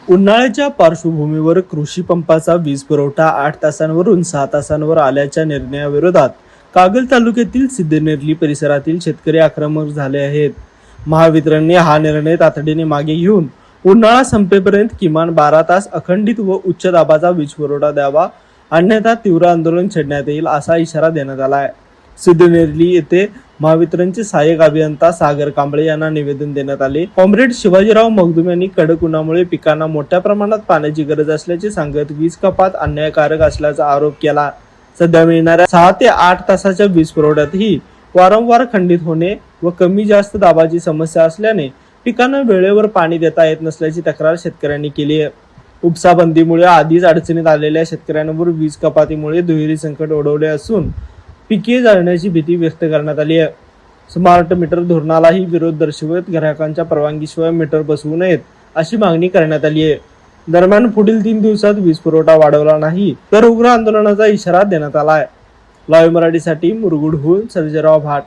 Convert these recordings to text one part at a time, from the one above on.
उन्हाळ्याच्या पार्श्वभूमीवर कृषी पंपाचा वीज पुरवठा 8 तासांवरून 6 तासांवर आल्याच्या निर्णयाविरोधात कागल तालुक्यातील सिद्धनेरली परिसरातील शेतकरी आक्रमक झाले आहेत. महावितरणने हा निर्णय तातडीने मागे घेऊन उन्हाळा संपेपर्यंत किमान 12 तास अखंडित व उच्च दाबाचा वीज पुरवठा द्यावा, अन्यथा तीव्र आंदोलन छेडण्यात येईल असा इशारा देण्यात आला आहे. सिद्धनेरली येथे महावितरणचे सहाय्यक अभियंता सागर कांबळे यांना निवेदन देण्यात आले. कॉम्रेड शिवाजीराव मगदुम यांनी कडक उन्हामुळे पिकांना मोठ्या प्रमाणात पाण्याची गरज असल्याचे सांगत वीज कपात अन्यायकारक असल्याचा आरोप केला. सध्या मिळणाऱ्या 6 ते 8 तासाच्या वीज पुरवठ्यातही वारंवार खंडित होणे व कमी जास्त दाबाची समस्या असल्याने पिकांना वेळेवर पाणी देता येत नसल्याची तक्रार शेतकऱ्यांनी केली आहे. उपसा बंदीमुळे आधीच अडचणीत आलेल्या शेतकऱ्यांवर वीज कपातीमुळे दुहेरी संकट ओढवले असून पिके जाळण्याची भीती व्यक्त करण्यात आली आहे. स्मार्ट मीटर धोरणालाही विरोध दर्शवत ग्राहकांच्या परवानगीशिवाय मीटर बसवू नयेत अशी मागणी करण्यात आली आहे. दरम्यान पुढील 3 दिवसात वीज पुरवठा वाढवला नाही तर उग्र आंदोलनाचा इशारा देण्यात आला आहे. लाईव्ह मराठीसाठी मुरगुडहून सर्जेराव भाट.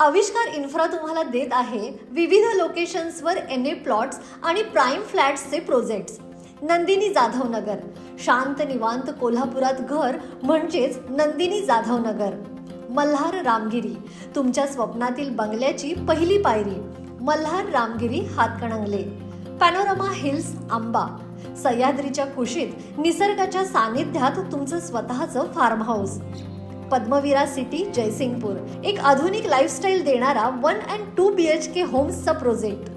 आविष्कार इन्फ्रा तुम्हाला देत आहे विविध लोकेशन्सवर NA प्लॉट्स आणि प्राईम फ्लॅट्सचे प्रोजेक्ट्स. नंदिनी जाधव नगर, शांत निवांत कोल्हापुरात घर म्हणजेच नंदिनी जाधव नगर. मल्हार रामगिरी, तुमच्या स्वप्नातील बंगल्याची पहिली पायरी. मल्हार रामगिरी हातकणंगले. पॅनोरमा हिल्स आंबा, सह्याद्रीच्या कुशीत निसर्गाच्या सानिध्यात तुमचं स्वतःचं farm house. Padmavira city Jaysingpur, एक आधुनिक लाईफस्टाईल देणारा 1 and 2 BHK होम्सचा प्रोजेक्ट.